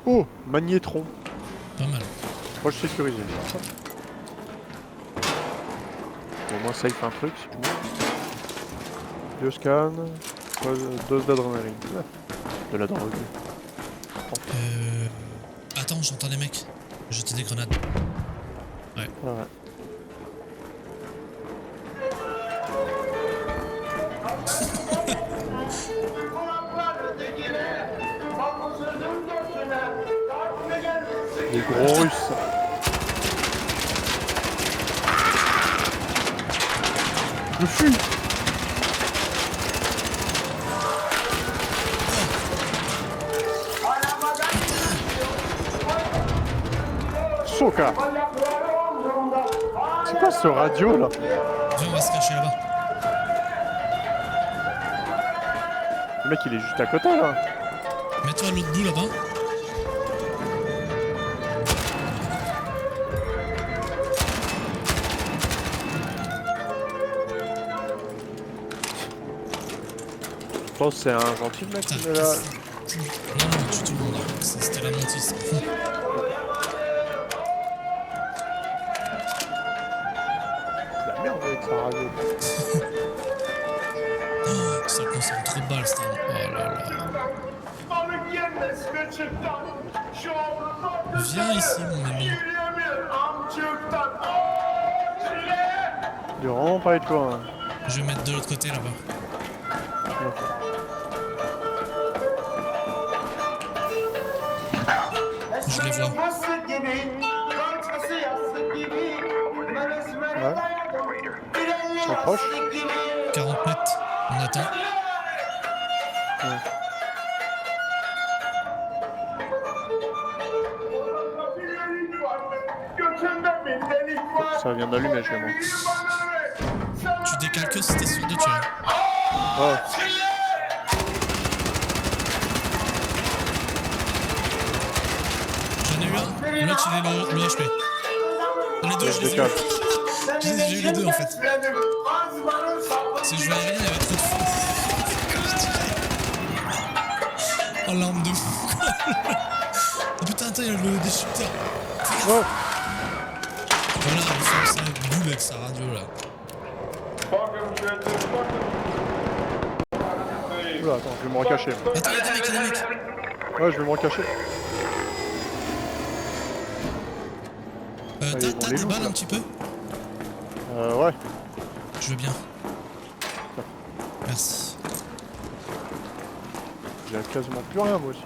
Oh, magnétron. Pas mal. Proche sécurisé. Au moins safe un truc si tu veux. Bioscan. Dose d'adrénaline. De la drogue. Attends, j'entends des mecs. Jeter des grenades. Ouais. Ouais. Les gros russes. Je fuis. Soka. C'est quoi ce radio là? Viens, on va se cacher là-bas. Le mec il est juste à côté là. Mets-toi à l'autre bout là-bas. Je pense que c'est un gentil mec qui est là. Non, non, tu tout le monde. C'était la mentisse. La merde avec sa radio. Ça consomme trop de balles, cette arme. Oh là là. Viens ici, mon ami. Il est vraiment pas être loin. Hein. Je vais mettre de l'autre côté là-bas. Je les vois. Ouais. Ils sont proches. 40 mètres. On attend. Ouais. Ça vient d'allumer chez moi. Tu décales que si t'es sûr de tuer. Oh. J'en ai eu un. L'autre, il est le HP. Les deux, je les ai eu. J'ai eu les deux en fait. Si je voyais rien, il y avait trop de fou. Oh, l'arme de fou. Oh putain, attends, il y a le destructeur. Oh. Voilà, il fait ça boule avec sa radio là. Oula, attends, je vais me recacher. Attends, il y a des mecs, il y a des mecs. Ouais, je vais me recacher. T'as ils vont les des loups, balles là. un petit peu? Ouais. Je veux bien. Merci. J'ai quasiment plus rien moi aussi.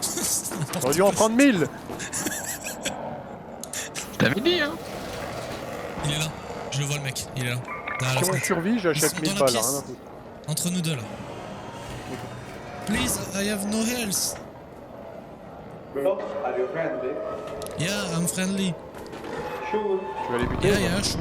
C'est n'importe J'aurais dû en quoi. prendre 1000. T'avais dit, hein? Il est là. Je le vois le mec. Il est là. Derrière la Si on fenêtre. survit, Ils j'achète sont 1000 dans la balles, pièce. rien à foutre. Entre nous deux là. Please, I have no health. Bro, are you friendly? Yeah, I'm friendly. Sure. Tu vas les buter Yeah, ou pas? yeah, sure.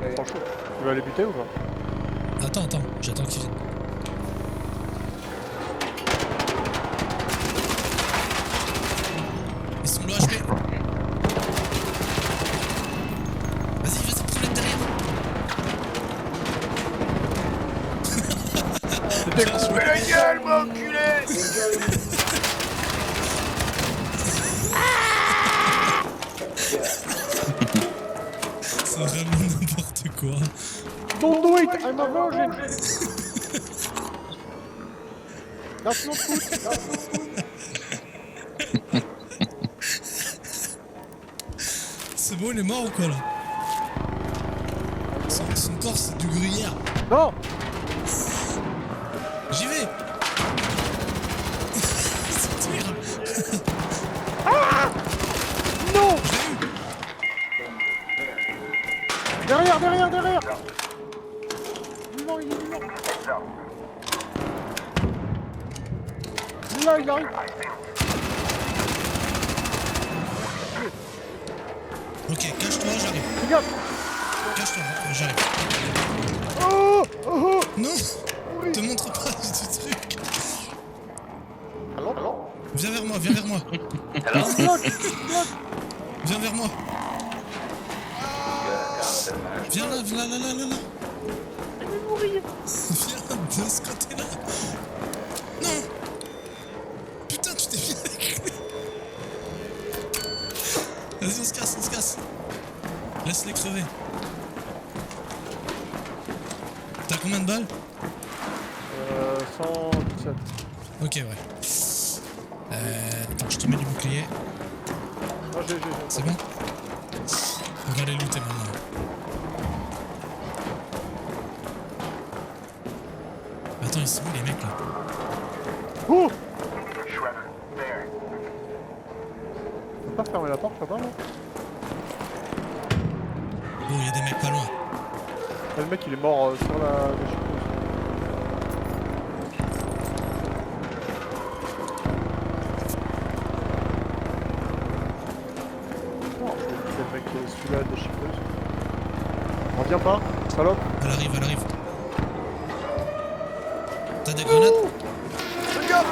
Okay. Franchement, tu vas les buter ou pas? Attends, j'attends qu'ils viennent. Ils sont low HP. Vas-y, prends-les derrière. C'était coupé la gueule, moi, enculé! C'est vraiment n'importe quoi. Don't do it, I'm a virgin! That's not good, that's not good. C'est bon, il est mort ou quoi là? Son corps c'est du gruyère. Non! J'y vais. C'est terrible. Non! Je l'ai eu. Derrière! Non, il est vivant! Là, il arrive! Ok, cache-toi, j'arrive. Regarde! Cache-toi, j'arrive. Oh! Oh! Non! Te montre pas du truc. Allô? Viens vers moi. Bloc! Viens vers moi. Viens là. Viens de ce côté-là. Non! Putain, tu t'es Vas-y, on se casse, on se casse. Laisse-les crever. T'as combien de balles? 117. Ok, ouais. Attends, je te mets du bouclier. Ah, j'ai. C'est bon? On va les looter maintenant. Attends, ils sont où les mecs là? Oh! On peut pas fermer la porte là-bas là? Oh, il y a des mecs pas loin. Ah, le mec il est mort sur la chute. Oh, c'est le mec qui est celui-là de chiffreuse. Reviens pas, salope. Elle arrive, elle arrive. T'as des grenades? Regarde!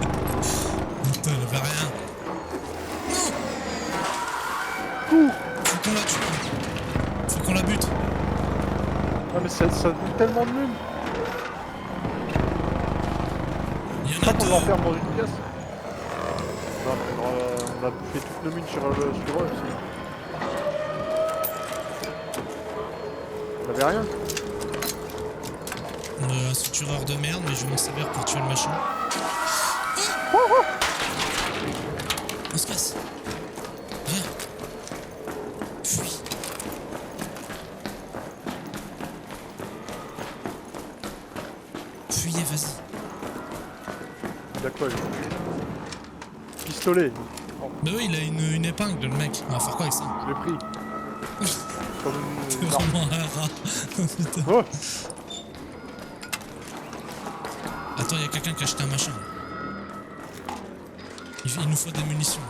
Putain, elle avait rien. Faut qu'on la tue. Faut qu'on la bute. Ah mais ça donne tellement de lune. Il y en C'est a pas qu'on deux. l'enferme dans une pièce. Non mais on a bouffé toutes nos mines sur eux aussi. On avait rien. Un sutureur de merde, mais je vais m'en servir pour tuer le machin. On se casse. Viens. Fuis. Fuyez, vas-y. Il a quoi lui? Pistolet. Oh, Bah oui, il a une épingle, le mec. On va faire quoi avec ça? je l'ai pris. Comme C'est une arme. vraiment un rat. Putain. Oh! Attends, il y a quelqu'un qui a acheté un machin. Il nous faut des munitions.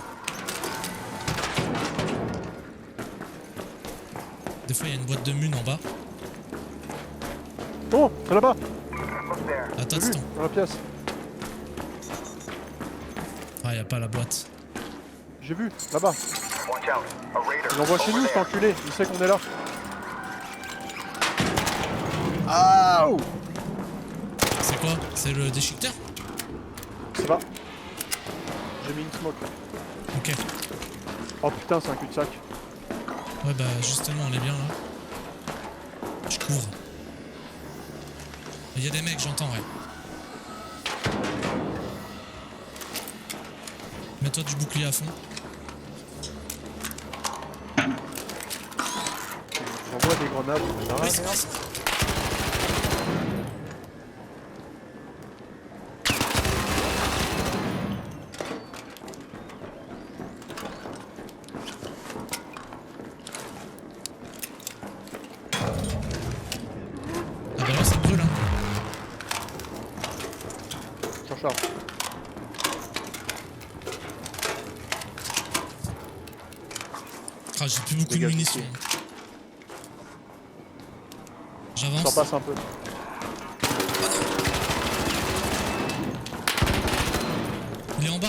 Des fois, il y a une boîte de mun en bas. Oh! C'est là-bas! Attends, J'ai vu, attends. dans la pièce. Ah, y a pas la boîte. J'ai vu, là-bas. Il envoie chez nous cet enculé, il sait qu'on est là. Ah! C'est quoi? C'est le déchiqueteur? Ça va. J'ai mis une smoke. Ok. Oh putain, c'est un cul-de-sac. Ouais, bah justement, on est bien là. Je cours. Il y a des mecs, j'entends, ouais. Mets-toi du bouclier à fond. J'envoie des grenades, mais dans la Oui, c'est merde. ça. Ah bah là, ça brûle, hein. Je recharge. Ah, j'ai plus beaucoup de Dégage munitions. ici. J'en J'avance. passe un peu. Il est en bas.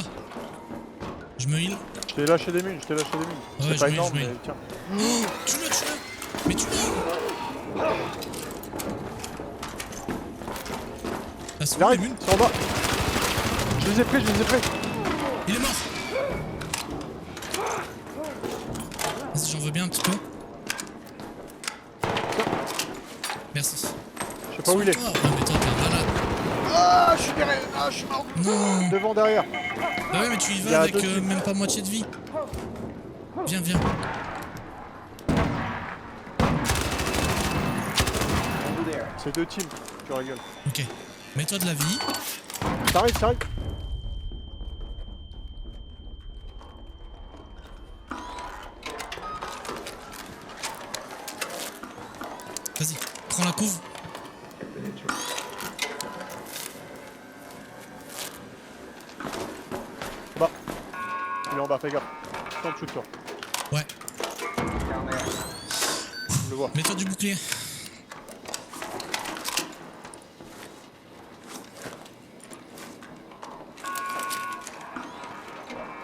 Je me heal. Je t'ai lâché des mines, je t'ai lâché des mines. Ouais, C'est je pas mets, énorme, je mets. mais tiens. Oh, tue-le. Mais tue-le. Ah, c'est Il où les arrive, munes? c'est en bas. Je les ai pris, je les ai pris. Il est mort. Vas-y, j'en veux bien un petit peu. Merci. Je sais pas où il est. Sois-toi. Oh, mais toi, t'es un malade. Ah, je suis derrière. Ah, je suis mort. Non. Devant, derrière. Bah ouais, mais tu y Il y vas a avec deux types. même pas moitié de vie. Viens, viens. C'est deux teams. Tu rigoles. Ok. Mets-toi de la vie. Ça arrive, ça arrive. Vas-y, prends la couve. Bah. Il est en bas, fais gaffe. Tant de shoot, toi. Ouais. Je le vois. Mets-toi du bouclier.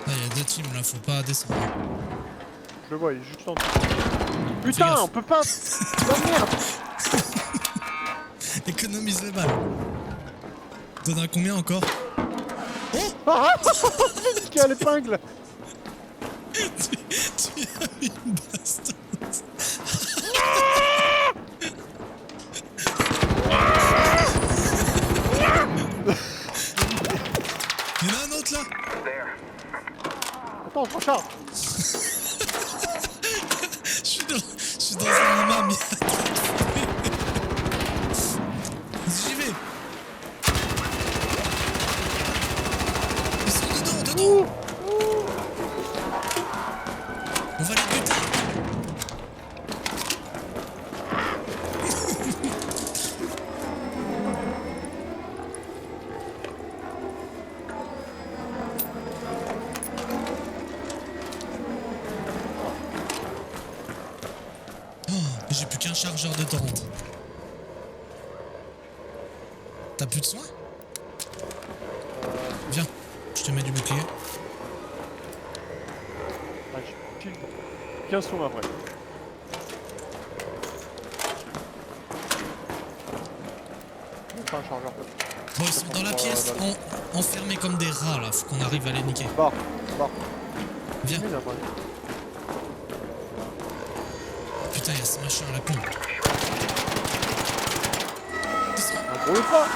Ah, il y a deux teams là, faut pas descendre. Je le vois, il est juste en dessous. Putain, gaffe. on peut pas. Oh merde. Économise les balles. T'en as combien encore? Ah, j'ai niqué à l'épingle. Tu as une baston. Il y en a un autre là. Attends, je recharge. Je suis dans un marmite. J'y vais. Ils sont dedans. On va les buter. Oh, j'ai plus qu'un chargeur de torrent. T'as plus de soins? Viens, je te mets du bouclier. Ah, j'ai 15 soins après. Enfin, un chargeur. Bon, ils sont dans la pièce, enfermés comme des rats là, faut qu'on arrive à les niquer. Bah. Viens. Mine après. Putain, y'a ce machin à la con. Descends. Un gros pas.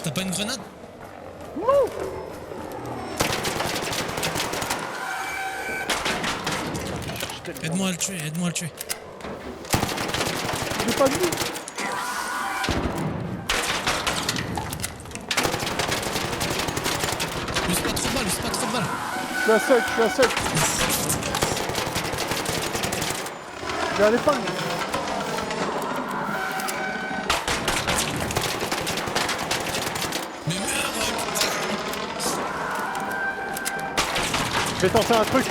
T'as pas une grenade? Aide-moi à le tuer, aide-moi à le tuer. J'ai pas vu. Use pas trop de balles, use pas trop de balles. Je suis à sec. J'ai à l'épingle. Mais merde, Je vais tenter un truc.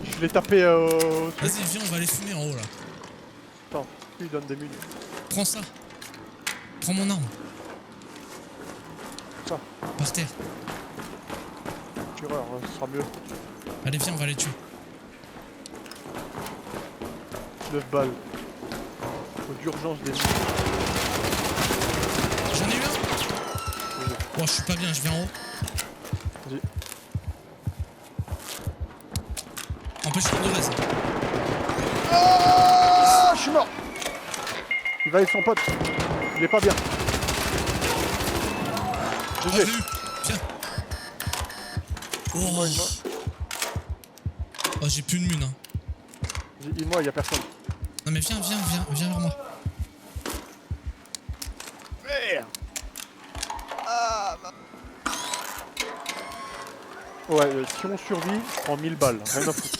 Je l'ai tapé au truc. vas-y, viens, on va les fumer en haut là. Attends, lui il donne des mules. Prends ça. Prends mon arme. Ça, Par terre. tireur, ce sera mieux. Allez, viens, on va les tuer. 9 balles. Faut d'urgence des mules. J'en ai eu un. Oh, je suis pas bien, je viens en haut. Vas-y. Empêche-toi de reste. Ah, je suis mort. Il va avec son pote. Il est pas bien. Oh, GG. j'ai eu. Viens. Oh, oh j'ai plus de mune. Hein. Moi, il y a personne. Non mais viens vers moi. Merde. Ouais, si on survit, je prends 1000 balles. Rien à foutre.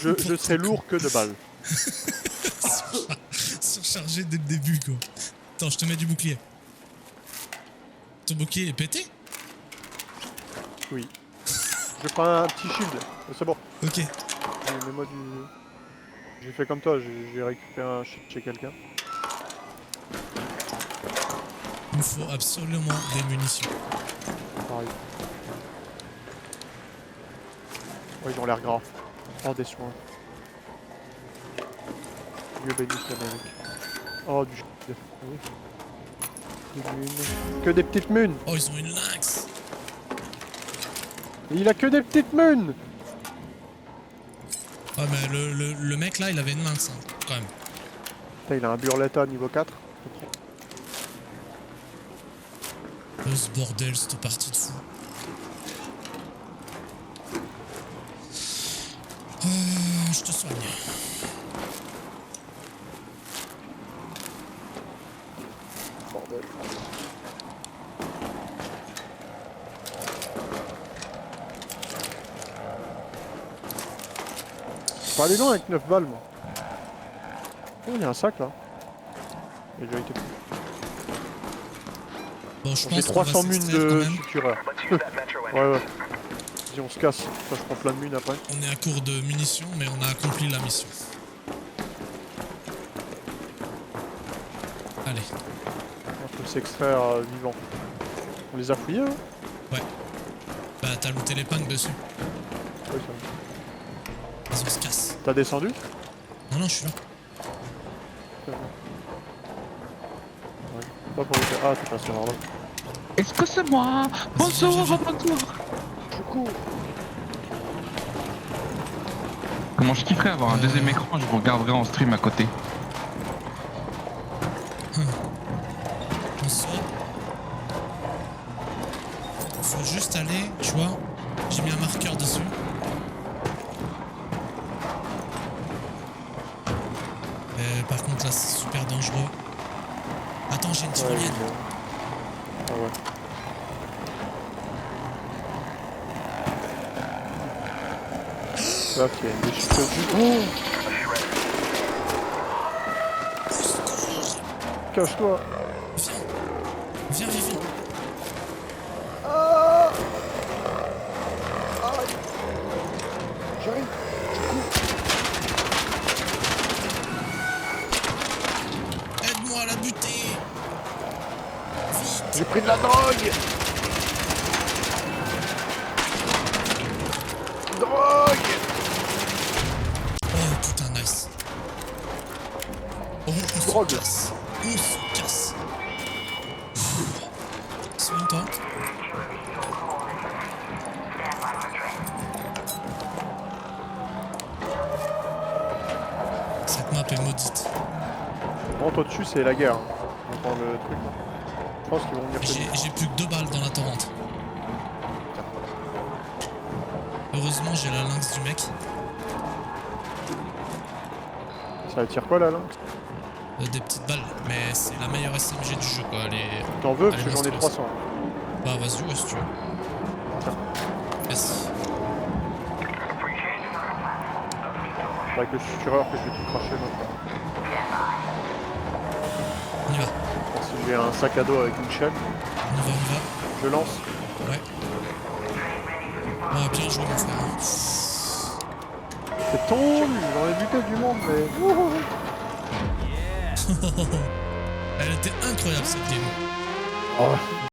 Je serai lourd que de balles. Surchargé dès le début quoi. Attends, je te mets du bouclier. Ton bouclier est pété? Oui. Je prends un petit shield. C'est bon. Ok. Mets-moi du... J'ai fait comme toi, j'ai récupéré un shield chez quelqu'un. Il me faut absolument des munitions. Pareil. Ouais, ils ont l'air gras. Oh, des soins. Dieu bénisse l'Amérique. Oh, du shit. Oui. Des munes. Que des petites munes. Oh, ils ont une lynx. Et il a que des petites munes. Ouais, mais le mec là, il avait une lynx, hein, quand même. Putain, il a un burletta niveau 4. Ce bordel, cette partie de fou. Je te soigne. Bordel. Faut aller loin avec 9 balles, moi. Oh, il y a un sac là. Il a déjà été pris. Bon, je J'ai pense qu'on va 300 munes s'extraire quand de même. sutureur. Ouais. Si on se casse, ça je prends plein de munes après. On est à court de munitions, mais on a accompli la mission. Allez. On peut s'extraire vivant. On les a fouillés, hein? Ouais. Bah t'as looté les punks dessus. Ouais, ça. Vas-y, on se casse. T'as descendu? Non, non, je suis là. Ouais. Pas pour les... Ah, t'es passé par là. Excusez-moi. Bonjour, viens. bonjour. Coucou. Comment je kifferais avoir un deuxième écran, je vous regarderai en stream à côté. On sort. Faut juste aller, tu vois. J'ai mis un marqueur dessus. Par contre là c'est super dangereux. Attends, j'ai une tyrolienne. Ah ouais. Là, il y a une déchiqueteuse. Oh! Au secours! Cache-toi! Viens, viens, viens. Ah! Aïe! J'arrive! Aide-moi à la buter! Vite! J'ai pris de la drogue! Drogue! Oh putain, nice. Oh, on se Drogue. casse. On se casse. Soigne-toi. Cette map est maudite. Bon, toi dessus, c'est la guerre. On entend le truc là. Je pense qu'ils vont venir J'ai plus que 2 balles dans la torrente. Heureusement, j'ai la lynx du mec. Ça attire quoi la lynx? Des petites balles, mais c'est la meilleure SMG du jeu quoi. Elle est... T'en veux? Parce Elle est que j'en ai monstrueuse. 300. Bah vas-y, ouais, si tu veux. Merci. Avec le sutureur que je vais tout cracher maintenant. On y va, Si j'ai un sac à dos avec une chaîne, on y va, on y va. je lance. Ouais. Ah, bien joué mon frère. C'est ton j'en ai buté du monde, mais... Elle était incroyable cette game. Oh.